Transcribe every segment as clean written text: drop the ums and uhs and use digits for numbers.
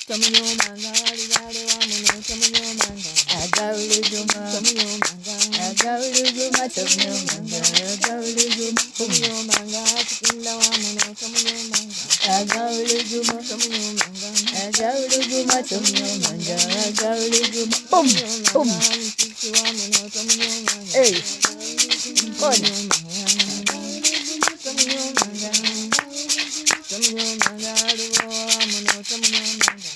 Tomunyomanga walibale wamuno tomunyomanga agawuluguma tomunyomanga agawuluguma tomunyomanga agawuluguma tomunyomanga tukinda wamuno tomunyomanga agawuluguma tomunyomanga agawuluguma tomunyomanga agawuluguma tomunyomanga mutiki wamuno tomunyomanga hey kona tomunyomanga tomunyomanga aliwo wamuno tomunyomanga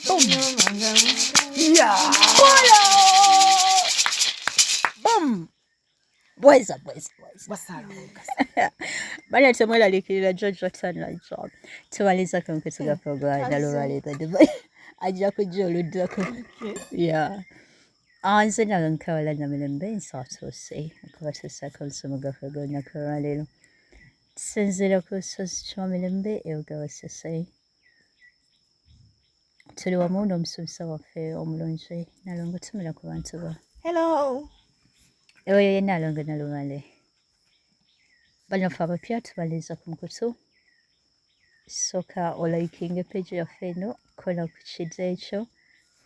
tomunyomanga yeah boom boys wasalunga bana temwelalikirira Jojo Tanlajo tubaliza ku nkwetuga program nalolwaleeta ajja kujja oluddako yeah nze nawe nkawala Namirambe nsatuuse okubatuusako omusomo gwaffe gw'olunaku olwaleero tusinziira ku lusozi Namirambe ebuga Wasese tuli wamu n'omusomesa waffe omulungi Nalongo tumira ku bantu ba hello oyo ye Nalongo Nalumale bannaffe abapya tubaliza ku mukutu sooka olikinga page yaffe eno kola ku kids ekyo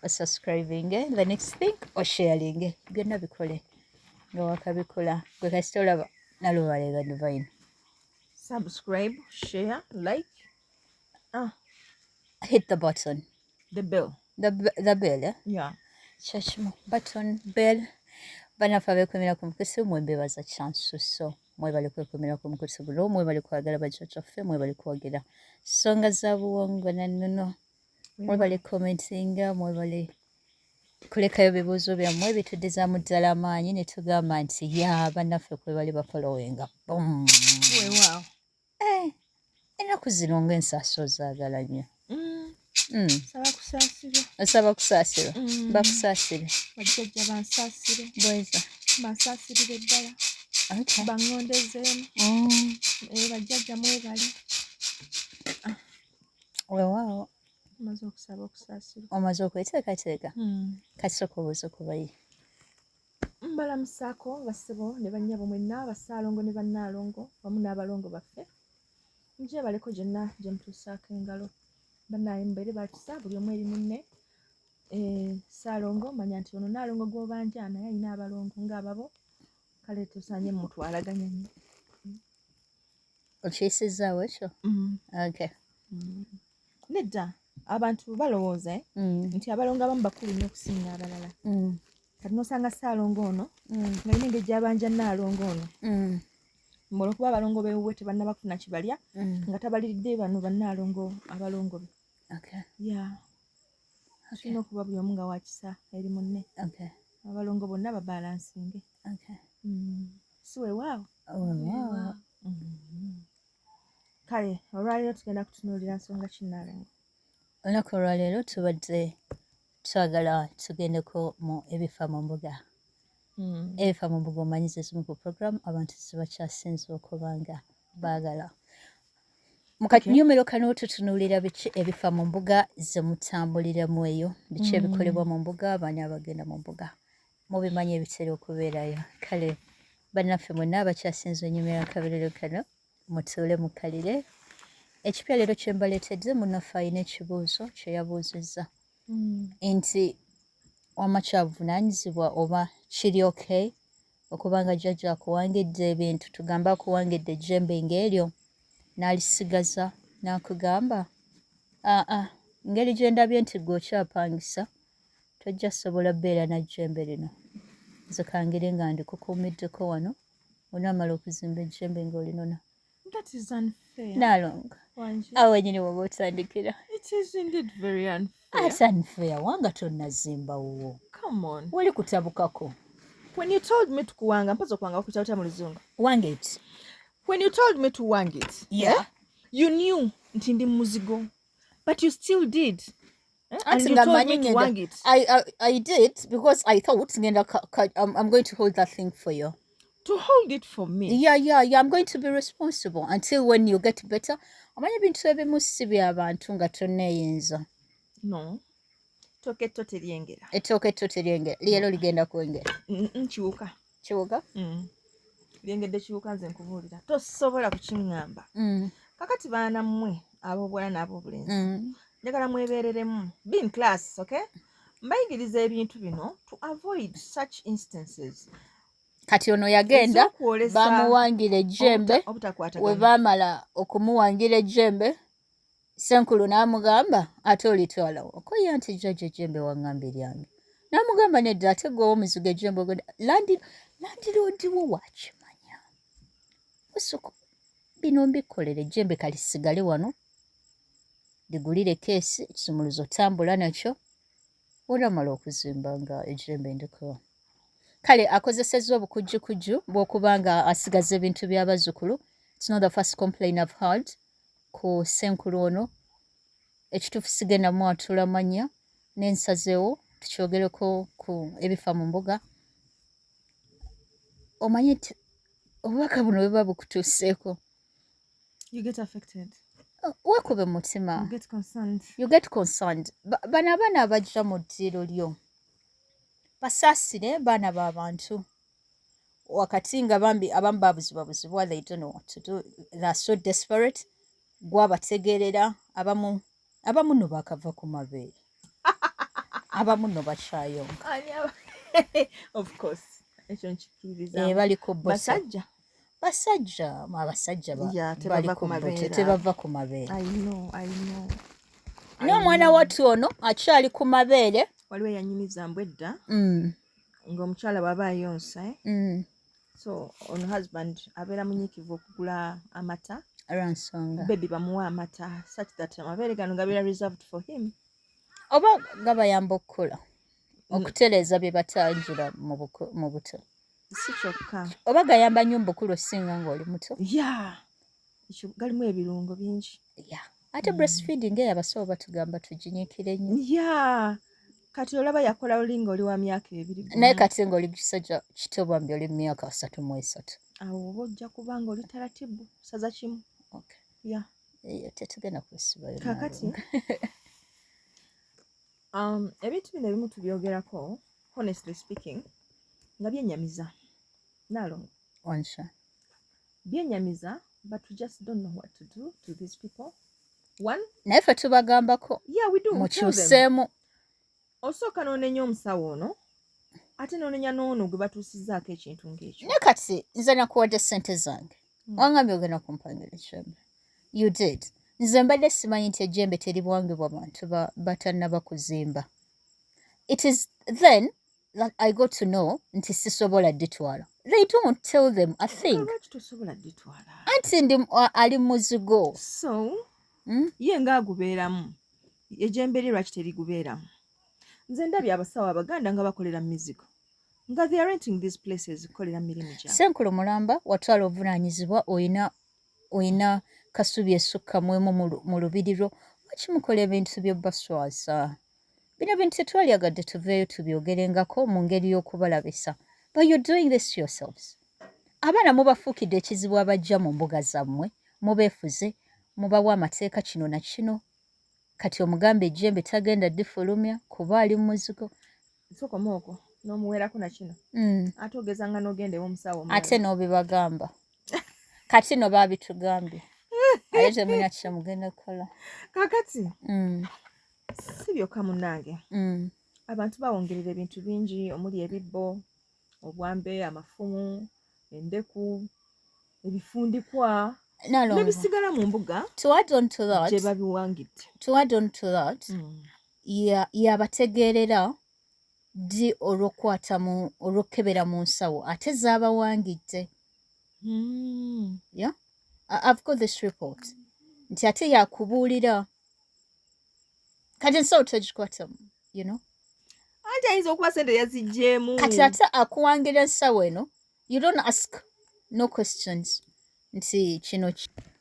subscribing the next thing sharing byonna bikole nga wakabikola gwe kasita olaba Nalumale the divine subscribe share like hit the button the bell the bell yeah chachimu button bell bannaffe abeekumira ku mukutu mwembebaza chance so mwebale kwekumira ku mukutu guno mwebale kwagala bajajjaffe mwebale kwogera ssonga za buwangwa na nnono mwebale commentinga mwebale kulekayo bibuuzo byammwe bitudizaamu ddala amaanyi ne tugamba nti ya bannaffe kwebale bafolowinga weewaawo ennaku zino ng'ensaaso zaagala nnyo saba kusaasirwa osaba kusaasirwa bakusaasire bajjajja bansaasire bweza bansaasirire ddala okay baŋŋondezeemu bajjajja mwebale weewaawo omaze okusaba okusaasirwa omaze okweteekateeka kati sooka obuuza kubayi mbalamusaako bassebo ne bannyabo mwenna bassaalongo ne bannaalongo wamu n'abalongo baffe njebaleko gyonna gye mutuusaako engalo bannaaye mubeere baatusa buli omu eri munne ssaalongo manya nti ono naalongo gw'obanja naye alina abalongo ng'ababo kale tusaanye mutwalaganya nnyo okiyisizaawo ekyo okay nedda abantu balowooza nti abalongo abamu bakulu nnyo okusinga abalala kati n'osanga ssaalongo ono ng'alina engeri gy'abanja nnaalongo ono olwokuba abalongo beewuwe tebannaba kufuna kibalya nga tabaliridde bano bannaalongo abalongo be ya tulina okuba buli omu nga wakisa eri munne abalongo bonna babalansinge si weewaawo kale olwaleero tugenda kutunuulira nsonga kinnaalongo olunaku olwaleero tubadde twagala tugendeko mu ebifa mu mbuga ebifa mu mbuga omanyiza ezimu ku program abantu zibakyasinze okuba nga baagala mu kanyumiro kano tutunuulira biki ebifa mu mbuga ze mutambuliramu eyo biki ebikolebwa mu mbuga abaani abagenda mu mbuga mubimanyi ebitera okubeerayo kale bannaffe mwenna abakyasinze onyumira akaberero kano mutuule mukalire ekipya leero kye mbaleetedde munnaffe alina ekibuuzo kye yabuuzizza nti wama kyavunaanyizibwa oba kiri okay okuba nga jjajja akuwangidde ebintu tugambe akuwangidde ejjembe ng'eryo n'alisigaza n'akugamba ngeri gye ndabye nti gwe okyapangisa tojja sobola bbeera na jjembe lino nze kangire nga ndikukuumiddeko wano onaamala okuzimba ejjembe ng'olinona That is unfair. Nalongo. Awo nyini woba otandikira. It is indeed very unfair. Ate unfair wanga tonnazimba wuwo. Come on. Wali kutabukako. When you told me to kuwanga, mpazo kuwanga okuchauta mu Luzungu. Wang it. When you told me to wang it, you knew nti ndi muzigo, but you still did. And you told me to wang it. I did because I thought I'm going to hold that thing for you. To hold it for me? Yeah. I'm going to be responsible until when you get better. Amanya bintu ebimu si by'abantu nga tonneeyinza. No. Ettooke etto teryengera. Ettooke etto teryengera. Leero ligenda kwengera. Kiwuka. Kiwuka? Lyengedde kiwuka nze nkubuulira. Tosobola kukiŋŋamba. Kakati baana mmwe ab'obuwala n'ab'obulenzi njagala mwebeereremu be in class, okay? Mbayigiriza ebintu bino to avoid such instances. Kati ono yagenda bamuwangira ejjembe, we baamala okumuwangira ejjembe Senkulu n'amugamba ate olitwalawo. Okoye anti jjajja ejjembe waŋŋamba eryange. N'amugamba nedda ate gwe omuziga ejjembe ogenda landiroodiwo wakimanya. Osoko bino mbikolera ejjembe kali sigale wano ligulire keesi ekisumuluzo tambula nakyo olamala okuzimba nga ejjembe ndikowa. Kale akozesezza obukujjukujju bw'okubanga asigaza ebintu by'abazzukulu. It's not the first complaint I've heard ku Senkulu ono. Ekituufu sigenda mwatula mannya n'ensazeewo tukyogereko ku ebifa mu mbuga. Omanye nti obubaka buno bwe buba bukutuuseeko. You get affected. Weekube mu mutima. You get concerned. You get concerned. Bano abaana abajja mu ddiiro lyo basaasire baana b'abantu wakati nga bambi abamu babuzibwabuzibwa they don't know what to do. They are so desperate. Gwabategeerera abamu no bakava ku mabeere abamu no bakyayonga. Of course. Ekyo nkikiriza. Bali ku bosa. Basajja bali ku bosa tebava ku mabeere. I know. N'omwana wattu ono akyali ku mabeere. Waliwo yanyumiza mbwedda ng'omukyala bw'aba ayonsa. So ono husband abeera munyiikivu okugula amata. Aransonga. Baby bamuwa amata such that amabeere gano gabeera reserved for him. Oba gabayamba okukula okutereeza bye batanjula mu buto. Si kyokka. Oba gayamba nnyo mu bukulu osinga ng'oli muto. Ekyo galimu ebirungo bingi. Ate breastfeeding eyabasawo batugamba tuginyiikire nnyo. Kati olaba yakola olinga oli wa myaka 2. Naye kati ng'oli kisajja kito bambi oli myaka 33. Awo oba ojja kuba ng'oli taratibu saza kimu. Tetugenda kwesibayo. Kakati ebintu bino ebimu tubyogerako honestly speaking nga byennyamiza. Nalo byennyamiza but we just don't know what to do to these people. One, naye ffe tubagambako mukyuseemu. Osooka n'onenya omusawo ono ate n'onenya n'ono gwe batuusizzaako ekintu ng'ekyo. Naye kati nze nakuwadde ssente zange wangambye ogenda kumpangira ejjembe. You did. Nze mbadde simanyi nti ejjembe teribwangibwa bantu batannaba kuzimba. It is then that I got to know nti sisobola dditwala. They don't tell them a thing. Anti ndi ali muzigo. So ye ng'agubeeramu ejjembe lye lwaki terigubeeramu? Nze ndabye abasawo abaganda nga bakolera mu mizigo nga they are renting these places kukolera mirimu gyabwe. Senkulu mulamba watwala obuvunaanyizibwa oyina kasubi esukka mwemu mu lubiriro wakimukola ebintu by'obbaswaza. Bino bintu tetwalyagadde tuveeyo tubyogerengako mu ngeri y'okubalabisa. But you're doing this to yourselves. Abaana mubafuukidde ekizibu abajja mu mbuga zammwe mubeefuze mubawa amateeka kino na kino. Kati omugambe ejjembe tagenda ddifulumya kuba ali mu muzigo. Nsooka omwoko n'omuweerako na kino. Ate ogezanga n'ogenda ew'omusawo. Ate n'obibagamba. Kati no baabitugambye. Aye temulina kye mugenda kukola. Kakati si byokka munnange. Abantu bawongerera ebintu bingi omuli ebibbo, obwambe, amafumu, endeku, ebifundikwa. Nebisigala mu mbuga gye babiwangidde. To add on to that, yabategeerera ddi olw'okukebera mu nsawo ate zaabawangidde. I've got this report. Nti ate yakubuulira. Kati ensawo togikwatamu, you know? Anti ayinza okuba sente yaziggyeemu. Kati ate akuwangira ensawo eno, you don't ask no questions. Nti kino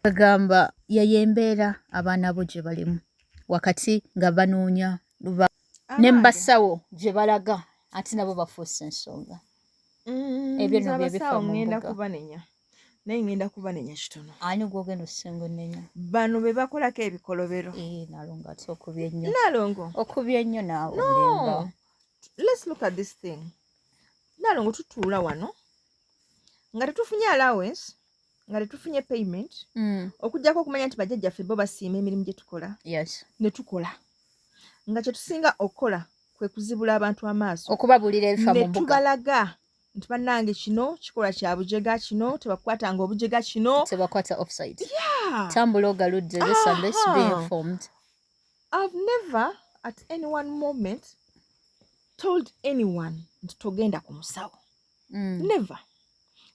bagamba yayembeera abaana bo gye balimu wakati nga banoonya ne mbasawo gye balaga ate nabo bafuuse ensonga. Ebyo no byebifa mu mbuga. Naye ngenda kubanenya kitono. Ani gwogenda osinga onnenya? Bano be bakolako ebikolobero. Nalongo ate okubye ennyo. Nalongo. Okubye ennyo naawe. No. Let's look at this thing. Nalongo tutuula wano nga tetufunye allowance nga tetufunye payment okujjako okumanya nti bajajjaffe bo basiima emirimu gye tukola ne tukola nga kye tusinga okukola kwe kuzibula abantu amaaso okubabulira ebifa mu mbuga ne tubalaga nti bannange kino kikola kya bujega, kino tebakwatanga obujega, kino tebakwata offside. Tambula ogaludde, this and this, be informed. I've never at any one moment told anyone nti togenda ku musawo. Never.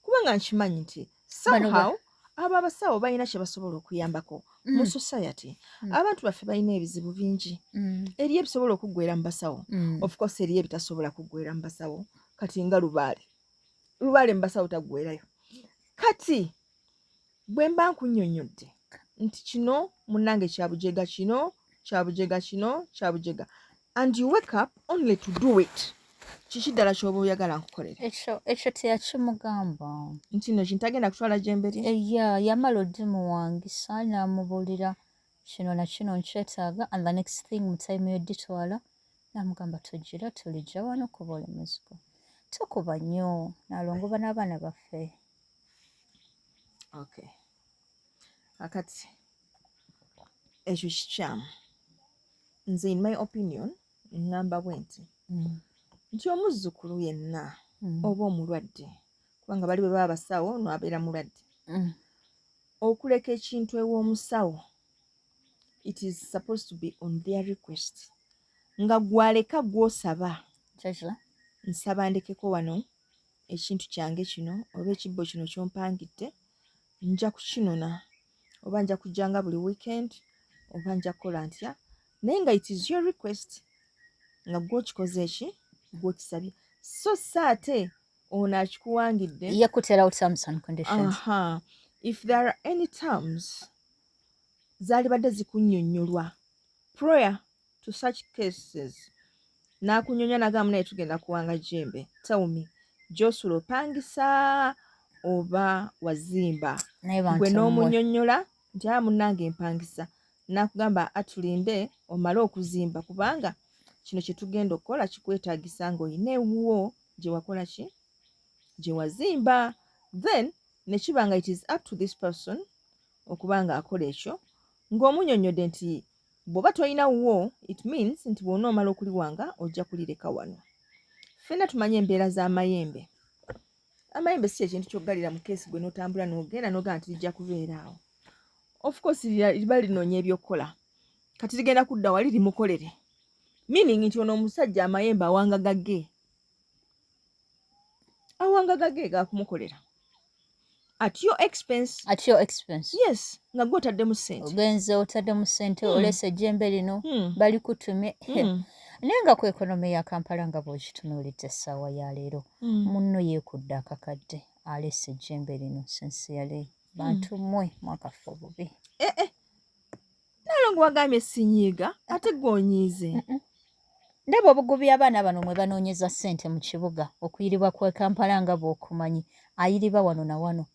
Kubanga nkimanyi nti somehow abo abasawo balina kye basobola okuyambako mu society. Abantu baffe balina ebizibu bingi. Eriyo ebisobola okuggwera mu basawo. Of course eriyo ebitasobola kuggwera mu basawo. Kati nga lubaale mu basawo taggwerayo. Kati bwe mba nkunnyonnyodde nti kino munnange kyabujega, kino kyabujega, kino kyabujega, and you wake up only to do it, kiki ddala ky'oba oyagala nkukolere? Ekyo teyakimugamba nti no kintagenda kutwala Ejjembe lye. Yamala oddimuwangisa n'amubuulira kino na kino nkyetaaga, and the next thing mu time y'odditwala n'amugamba tujjira tulijja wano kuba oli muzigo, tokuba nnyo, n'alongoba n'abaana baffe. Okay. Akati ekyo kikyamu. Nze in my opinion ngamba bwenti nti omuzzukulu yenna oba omulwadde, kubanga bali bwe baba basawo n'abeera mulwadde, okuleka ekintu ew'omusawo, it is supposed to be on their request. Nga gwaleka gw'osaba, nsaba ndekeko wano ekintu kyange kino oba ekibbo kino kyompangidde, nja kukinona oba nja kujjanga buli weekend oba nja kukola ntya, naye nga it is your request, nga gw'okikoze eki gw'okisabye, so ate ono akikuwangidde yakuterawo terms and conditions. If there are any terms zaali badde zikunnyonnyolwa prior to such cases, n'akunyonya nagamu naye tugenda kuwanga Ejjembe, tell me gy'osula opangisa oba wazimba? Gwe n'omunnyonnyola nti munnange mpangisa, n'akugamba atulinde omale okuzimba kubanga kino kye tugenda okukola kikwetaagisa ng'olina ewuwo gye wakola ki, gye wazimba. Then ne kiba nga it is up to this person okuba nga akola ekyo, ng'omunnyonnyodde nti bw'oba tolina wuwo, it means nti bw'ona omala okuliwanga ojja kulireka wano. Ffenna tumanyi embeera z'amayembe. Amayembe si ekintu ky'oggalira mu keesi gwe n'otambula n'ogenda n'ogamba nti lijja kubeera awo. Of course liba linoonya eby'okukola, kati ligenda kudda wali limukolere, meaning nti ono omusajja amayembe awanga gagge gakumukolera at your expense. Yes, nga gwe otaddemu ssente. Ogenze otaddemu ssente, olese Ejjembe lino balikutumye. Naye nga ku ekonomi ya Kampala nga bw'okitunuulidde essaawa ya leero, munno yeekudde akakadde alese Ejjembe lino sincerely. Bantu mmwe mwakafa obubi. Nalongo wagambye sinyiiga ate gw'onyiize. Ndaba obugubi abaana bano mwe banoonyeza ssente mu kibuga, okuyiribwa kwa Kampala nga bw'okumanyi ayiriba wano na wano.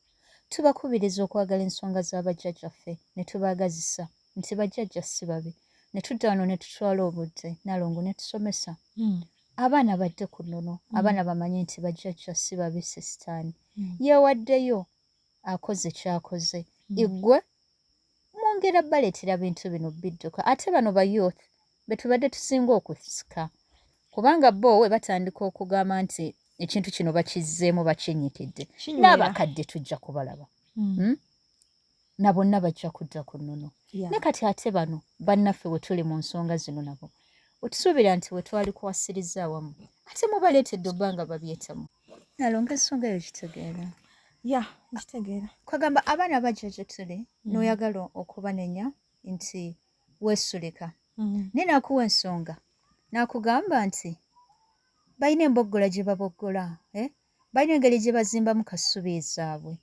Tubakubiriza okwagala ensonga za bajajjaffe ne tubaagazisa nti bajjajja si babi, ne tudda wano ne tutwala obudde Nalongo ne tusomesa. Abaana badde ku nnono, abaana bamanye nti bajjajja si babi, si sitaani. Yeewaddeyo akoze ky'akoze. Iggwe mwongera baleetera bintu bino bidduka. Ate bano ba youth be tubadde tusinga okusika, kubanga bo we batandika okugamba nti ekintu kino bakizzeemu bakinyitidde, n'abakadde tujja kubalaba. Na bonna bajja kudda ku nnono. Ne kati ate bano bannaffe we tuli mu nsonga zino nabo otusuubira nti we twali kuwasiriza awamu ate mubaleetedde obbanga babyetamu. Nalonga ensonga eyo kitegeera. Nkitegeera. Kwagamba abaana bajja gye tuli n'oyagala okubanenya nti weesulika. Naye naakuwa ensonga n'akugamba nti balina emboggola gye baboggola, balina engeri gye bazimbamu kasubi zaabwe,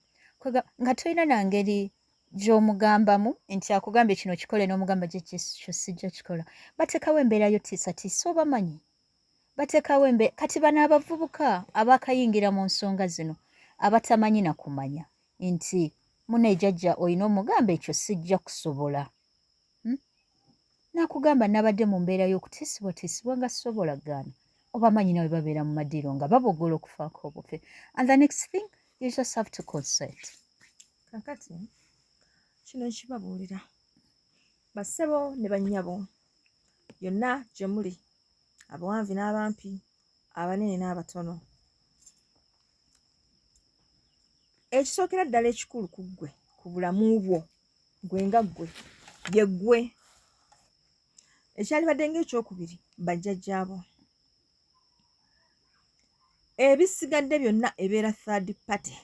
nga tolina na ngeri gy'omugambamu nti akugambye kino kikole n'omugamba gye kyo sijja kikola. Bateekawo embeera yo tiisatiisa obamanyi. Bateekawo embeera kati bano abavubuka abaakayingira mu nsonga zino abatamanyi na kumanya nti mune jjajja olina omugamba ekyo sijja kusobola. N'akugamba nabadde mu mbeera y'okutiisibwatiisibwa nga sobola gaana. Obamanyi nawe babeera mu madiiro nga baboggola okufaako obufe. And the next thing you just have to consent. kakati kino nkibabuulira bassebo ne bannyabo yonna gye muli abawanvi n'abampi abanene n'abatono ekisookera ddala ekikulu ku ggwe ku bulamu bwo gwe nga ggwe ye ggwe ekyalibadde ng'ekyokubiri bajjajjaabo ebisigadde byonna ebeera third party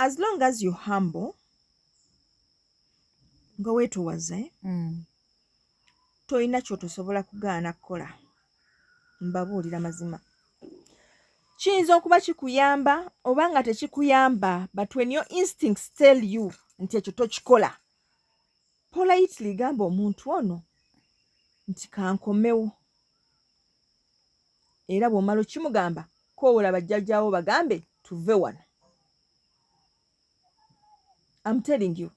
as long as you humble nga weetowaze toyina kyotosobola kugaana kukola mbabuulira mazima kiyinza okuba kikuyamba oba nga tekikuyamba but when your instincts tell you nti ekyo tokikola politely gamba omuntu ono nti kankomewo era bw'omala okimugamba koowola bajjajjaawo bagambe tuve wano. I'm telling you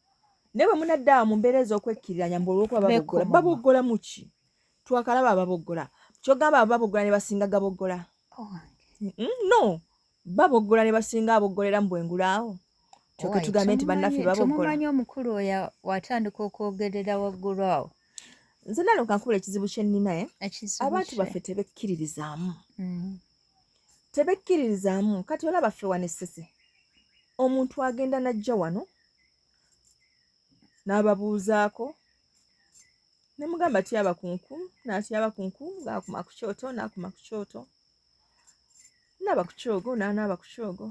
ne bwe munaddawa mu mbeera ez'okwekkiriranya mbu olw'okuba baboggola mu ki twakalaba ababoggola kyogamba ababoggola ne basinga gaboggola no baboggola ne basinga aboggolera mu bwengulaawo kyoke tugambe nti bannaffe baboggola tumumanyi omukulu oyo watandika okwogerera waggulu awo nze nalo kankubula ekizibu kye nnina abantu baffe tebekkiririzaamu kati olaba ffe wano essese omuntu agenda najja wano n'ababuuzaako ne mugamba tyaba kunku n'atyaba kunku ng'akuma ku kyoto n'akuma ku kyoto naaba ku kyogo n'anaaba ku kyogo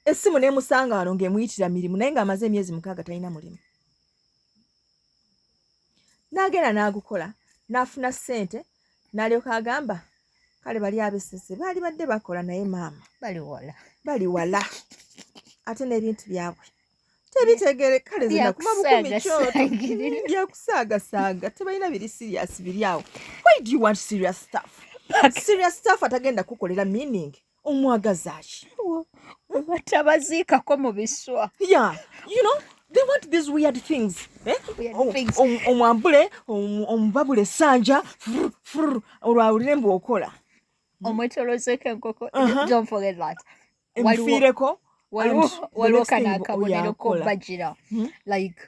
essimu n'emusanga wano ng'emuyitira mirimu naye ng'amaze emyezi 6 talina mulimu n'agenda n'agukola n'afuna ssente n'alyoka agamba kale bali ab'essese baali badde bakola naye maama bali wala ate n'ebintu byabwe tebitegere kale zina kuma bukumi kyoto byakusaagasaaga tebalina biri serious biri awo. Why do you want serious stuff? Serious stuff atagenda kukolera meaning omwagaza ki batabaziikako mu biswa yeah you know they want these weird things omwambule omubabule essanja olwawulire mbu okola omwetolozeeko enkoko don't forget that enfiireko waliwo kana akabonero k'obagira like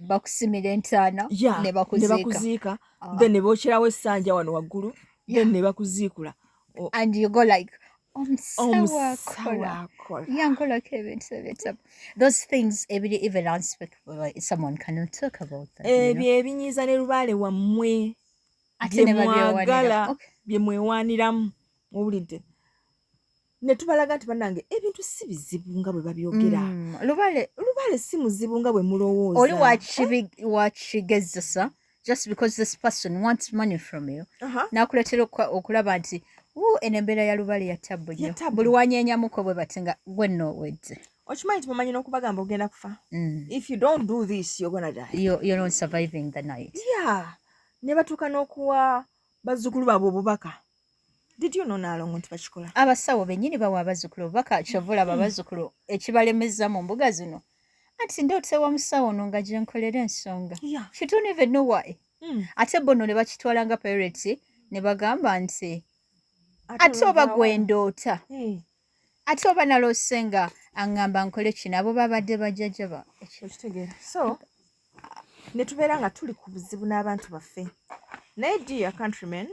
bakusimira entaana ne bakuziika then ne bookyerawo essanja wano waggulu then ne bakuziikula and you go like omusawa yankolako ebintu ebitabu those things even unspeakable someone cannot talk about that ebyo ebinyiiza ne lubaale wammwe bye mwagala bye mwewaaniramu owulidde ne tubalaga nti bannange ebintu si bizibu nga bwe babyogera lubaale si muzibu nga bwe mulowooza oli wakigezesa just because this person wants money from you n'akuleetera okulaba nti eno embeera ya lubaale ya tabbu nnyo buli wanyeenyamuko bwe bati nga gwe nnoowedde okimanyi nti mumanyi n'okubagamba ogenda kufa if you don't do this you're gonna die you're not surviving the night yeah ne batuuka n'okuwa bazzukulu baabwe obubaka did you know naalongo nti bakikola abasawo bennyini bawa abazzukulu obubaka kyovulaba abazzukulu ekibalemeza mu mbuga zino anti ndootewa musawo ono nga gye nkolera ensonga she don't even know why ate bono ne bakitwala nga pirate ne bagamba nti ate oba gwendoota ate oba naloose nga aŋŋamba nkole kino abo babadde bajjajja ba ekitegeera so ne tubeera nga tuli ku buzibu n'abantu baffe naye dear countrymen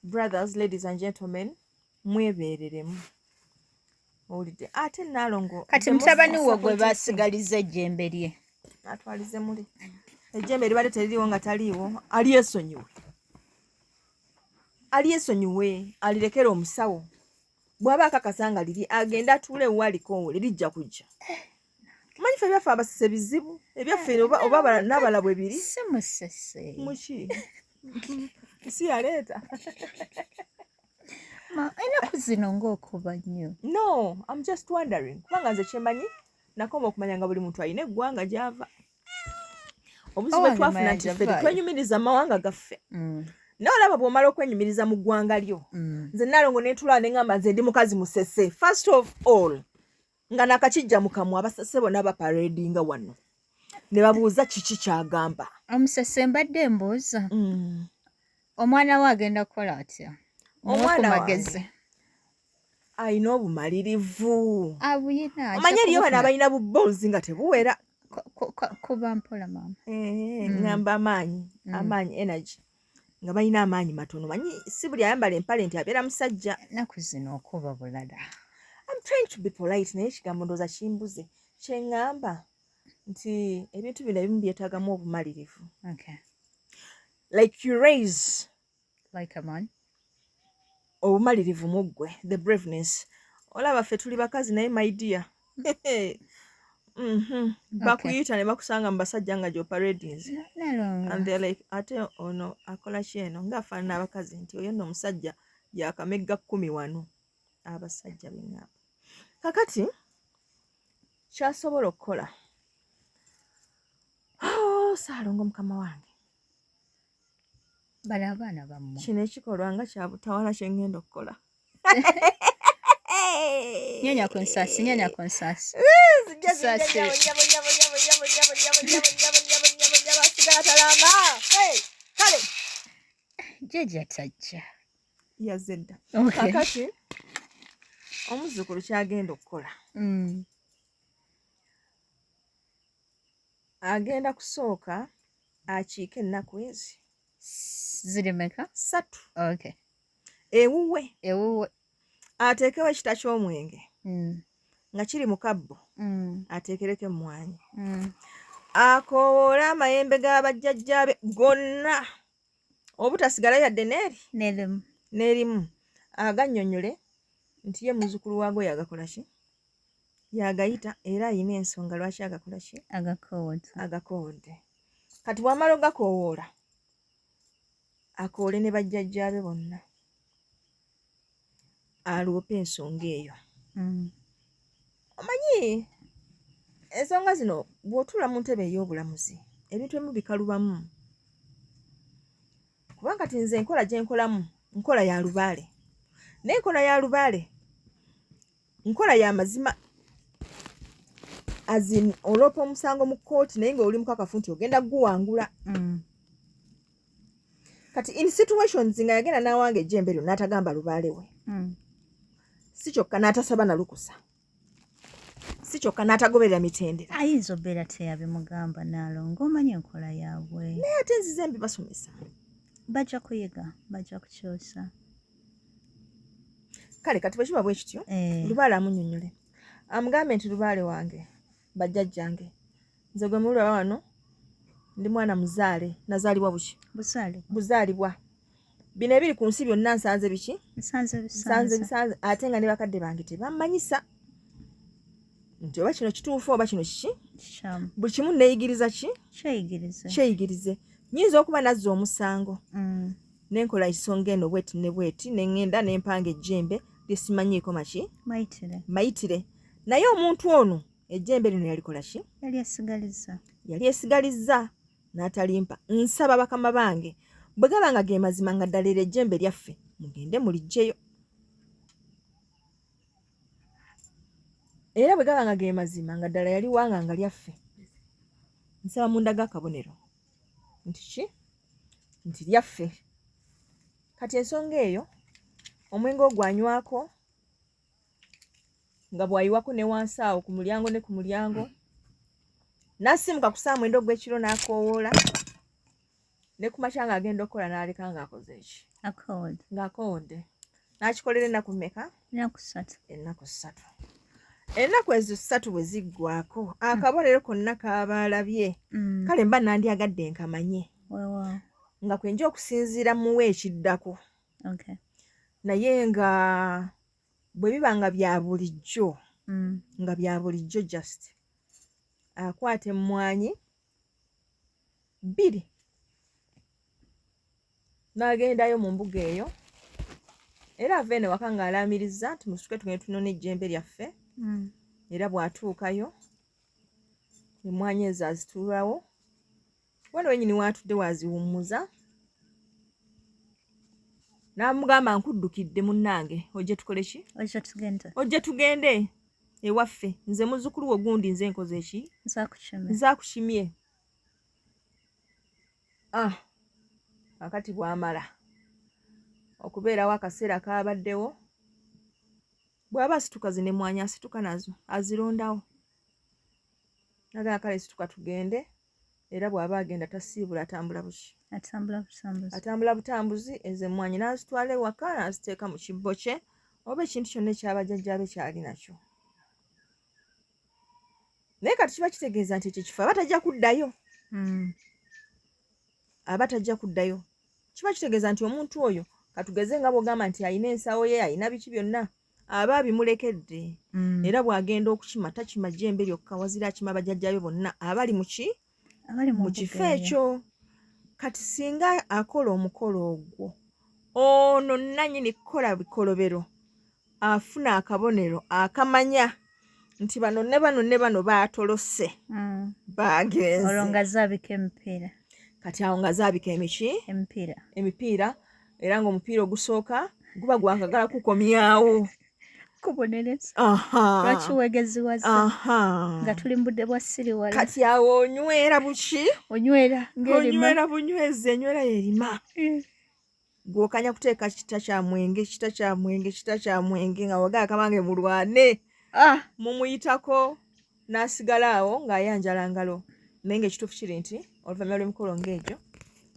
brothers ladies and gentlemen mwebeereremu owulidde ate naalongo kati mutabani wo gwe baasigaliza ejjembe lye atwalize muli ejjembe libadde teririwo nga taliiwo aliesonyiwe alirekera omusawo bw'aba akakasa nga liri agenda atuule ewalikoowole lijja kujja manyi fe ebyaffe abasese bizibu ebyaffe oba n'abalabwe biri si musese muki si yaleeta enaku zino ng'okuba nnyo no I'm just wondering kubanga nze kyemanyi nakoma okumanya nga buli muntu alina eggwanga gy'ava obuzibu twafuna nti ffe twenyumiriza mawanga gaffe naye olaba bw'omala okwenyumiriza mu ggwanga lyo nze naalongo neetulaa ne ŋŋamba nze ndi mukazi musese first of all nga nakakijja mu kamwa abasese bonna baparedinga wano ne babuuza kiki kyagamba omusese mbadde embuuza omwana we agenda kukola atya omwana magezi ayina obumalirivu. Abuyina. Omanya eriyo bano abalina bubozi nga tebuwera. Kuba mpola mama. Ngamba amaanyi energy. Nga balina amaanyi matono. Manyi si buli ayambala empale nti abeera musajja. Naku zino okuba bulala. I'm trying to be polite naye ekigambo ndooza kimbuze. Kye ngamba nti ebintu bino ebimu byetaagamu obumalirivu. Okay. Like you raise. Like a man. Obumalirivu mu ggwe. The braveness. Olaba ffe tuli bakazi naye my dear. Bakuyita ne bakusanga mu basajja nga gy'oparadings. And they're like, ate ono akola ki eno ng'afaanana abakazi nti oyo nno omusajja yakamegga 10 wano. Abasajja bengamba. Kakati kyasobola okukola. Saalongo mukama wange. Bala abaana bammwe. Kino ekikolwa nga kya butawala kye ngenda okukola. Nyonya ku nsaasi. Kale. Jjajja tajja. Yazze dda. Kakati omuzzukulu kyagenda okukola. Agenda kusooka akiike ennaku ezi. Ziri mmeka? 3. Okay. Ewuwe. Ateekewo ekita ky'omwenge. Nga kiri mu kabbo. Ateekereko emmwanyi. Akoowoola amayembe g'abajjajjaabe gonna. Obutasigala yadde n'erimu. Agannyonnyole nti ye muzzukulu waago yagakola ki? Yagayita era ayina ensonga lwaki agakola ki? Agakoowodde. Kati bw'amala ogakoowoola akoole ne bajjajjaabe bonna. Alwope ensonga eyo. Omanyi ensonga zino bw'otuula mu ntebe ey'obulamuzi ebintu ebimu bikalubamu. Kubanga kati nze enkola gye nkolamu nkola ya lubaale. Naye enkola ya lubaale nkola ya mazima. Azin oloopa omusango mu kkooti naye ng'oli mukakafu nti ogenda guwangula. Kati in situations nga yagenda n'awanga ejjembe lyo n'atagamba lubaale we. Si kyokka n'atasaba na lukusa. Si kyokka n'atagoberera mitendera. Ayinza obbeera teyabimugamba Naalongo. Omanyi enkola yaabwe. Naye ate nzize mbibasomesa. Bajja kuyiga. Bajja kukyosa. Kale kati bwe kiba bwe kityo. Lubaale amunnyonnyole. Amugambe nti lubaale wange. Bajjajjange. Nze gwe mulaba wano. Ndi mwana muzaale. Nazaalibwa buki? Buzaalibwa. Bino ebiri ku nsi byonna nsanze biki? Nsanze. Ate nga ne bakadde bange tebammanyisa. Nti oba kino kituufu oba kino kiki? Buli kimu neeyigiriza ki? Kyeyigirize. Nnyinza okuba nazza omusango. N'enkola ensonga eno bweti ne bweti ne ŋŋenda ne mpanga ejjembe lye simanyiiko maki? Mayitire. Naye omuntu ono ejjembe lino yalikola ki? Yali esigalizza n'atalimpa. Nsaba bakama bange bwe gaba nga ge mazima nga ddala eryo ejjembe lyaffe mugende muliggyeyo. Era bwe gaba nga ge mazima nga ddala yali wanga nga lyaffe. Nsaba mundaga akabonero. Nti ki? Nti lyaffe. Kati ensonga eyo omwenge ogwanywako nga bwayiwako ne wansi awo ku mulyango ne ku mulyango. N'asimuka ku saa 9 ogw'ekiro n'akoowoola. Ne ku makya ng'agenda okukola n'aleka ng'akoze eki? Ng'akoowodde. N'akikolera ennaku mmeka? Ennaku 3. Ennaku ezo 3 bwe ziggwako akabonero konna k'abaalabye. Kale mba nandyagadde nkamanye. Nga kwenja okusinziira muwe ekiddako. Naye nga bwe biba nga bya bulijjo. Nga bya bulijjo just. Akwata emmwanyi 2. N'agendayo mu mbuga eyo. Era ava eno waka ng'alaamiriza nti musituke tugende tunone ejjembe lyaffe. Era bw'atuukayo emmwanyi ezo azituulawo. Wano wenyini w'atudde waziwummuza. N'amugamba nkuddukidde munnange ojje tukole ki? Ojje tugende ewaffe. Nze muzzukulu wo gundi nze nkoze eki? Nzaakukimye. Akati bw'amala okubeerawo akaseera kaabaddewo bw'aba asituka zine mwanya asituka nazo azirondawo nagala kale situka tugende era bw'aba agenda tasiibula atambula buki atambula butambuzi ezo emmwanyi n'azitwala ewaka n'aziteeka mu kibbo kye oba ekintu kyonna ekyabajjajjaabe kyali nakyo naye kati kiba kitegeeza nti ekyo kifo aba tajja kuddayo aba tajja kuddayo kiba kitegeeza nti omuntu oyo katugeze nga bw'ogamba nti alina ensawo ye alina biki byonna aba abimulekedde era bw'agenda okukima takima Ejjembe lyokka wazira akima bajjajjaabe bonna abali mu kifo ekyo kati singa akola omukolo ogwo ono nannyini kukola bikolobero afuna akabonero akamanya nti bano ne bano ne bano baatolose bagenze olwo nga zaabika emipiira kati awo nga zaabika emipiira era ng'omupiira ogusooka guba gwakagala kukomyawo kubonereza lwaki weegeziwaza nga tuli mu budde bwa siriwala kati awo onywera buki onywera bunywezi enywera yerima gw'okanya kuteeka kita kya mwenge nga wagala kabange mulwane mumuyitako n'asigala awo ng'ayanjala ngalo naye ng'ekituufu kiri nti oluvannyuma lw'emikolo ng'egyo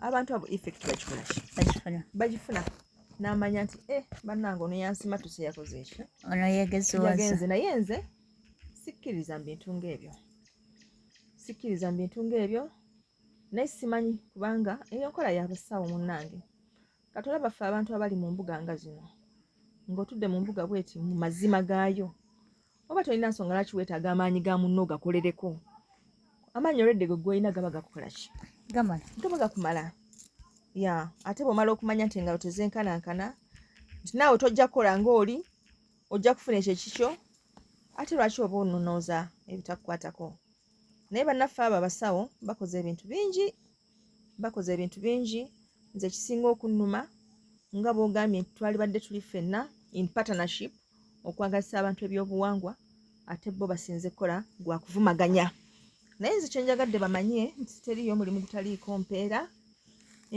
abantu abo effect bakikola ki bagifuna n'amanya nti bannange ono yansimatuse yakoze eki ono yeegeziwaza naye nze sikkiriza mu bintu ng'ebyo naye simanyi kubanga eyo nkola y'abasawo munnange kati olaba ffe abantu abali mu mbuga nga zino ng'otudde mu mbuga bweti mu mazima gaayo oba tolina nsonga lwaki weetaaga amaanyi ga munno gakolereko amaanyi olwedde gwe gw'olina gaba gakukola ki gaba gakumala ate bw'omala okumanya nti engalo tezenkanankana nti naawe tojja kukola ng'oli ojja kufuna ekyo ekikyo ate lwaki oba ononooza ebitakukwatako naye bannaffe abo abasawo bakoze ebintu bingi nze ekisinga okunnuma nga bw'ogambye nti twalibadde tuli ffenna in partnership okwagazisa abantu ebyobuwangwa ate bo basinze kukola gwa kuvumaganya naye nze kyenjagadde bamanye nti teriyo mulimu gutaliiko mpeera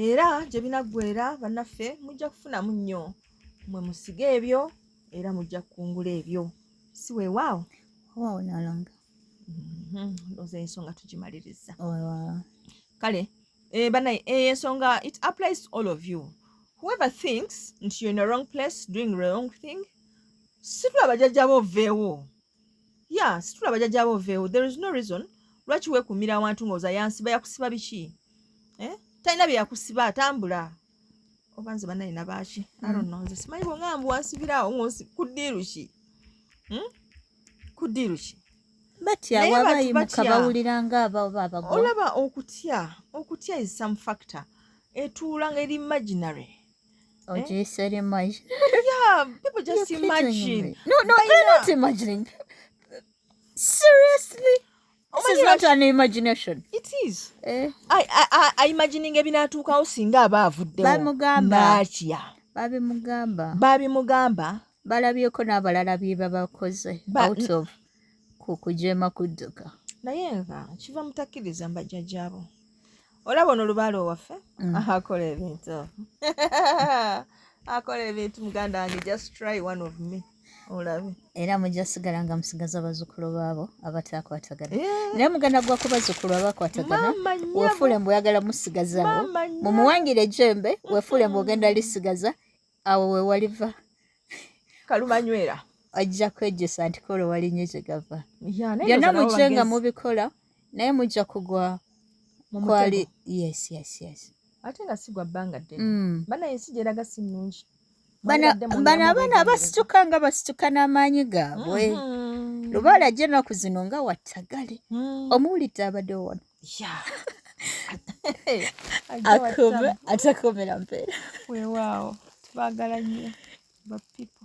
era gye binaggweera bannaffe mujja kufunamu nnyo mwe musiga ebyo era mujja kukungula ebyo si weewaawo nalonga ndowooza ensonga tugimaliriza kale banaye ensonga it applies to all of you whoever thinks nti you're in a wrong place doing the wrong thing situla bajjajjabo oveewo situla bajjajjabo oveewo there is no reason lwaki weekumira awantu ng'oza yansiba yakusiba biki talina bye yakusiba atambula oba nze bannayina baaki nze simanyi bwongamba wansibiraawo kuddiiru ki batya wabayimuka bawulira nga abagwa olaba okutya is some factor etuula nga eri imaginary people just imagine no they're not imagining seriously this is not an imagination it is I imagining ebinaatuukawo singa aba avuddewo naakya babimugamba balabyeko n'abalala bye babakoze out of kujeema kudduka naye nga kiva mutakkiriza mbajjajjaabo olaba ono lubaale owaffe akola ebintu muganda wange just try one of me olabe era mujja sigala nga musigaza bazzukulu baabo abataakwatagana naye muganda gwa ku bazzukulu abakwatagana weefuule mbu oyagala musigazaawo mumuwangire ejjembe weefuule mbu ogenda lisigaza awo we waliva kalumanywera ajja kwejjusa nti kolo walinye gye gava byonna mujje nga mubikola naye mujja kugwa kwali yes ate nga sigwa bbanga ddene banaye ensi gyeraga si nnungi bano abaana abasituka nga basituka n'amaanyi gaabwe lubaala ajja ennaku zino nga wattagale omuwulidde abaddewo wano atakomera mpeera weewaawo tubaagala nnyo bapipo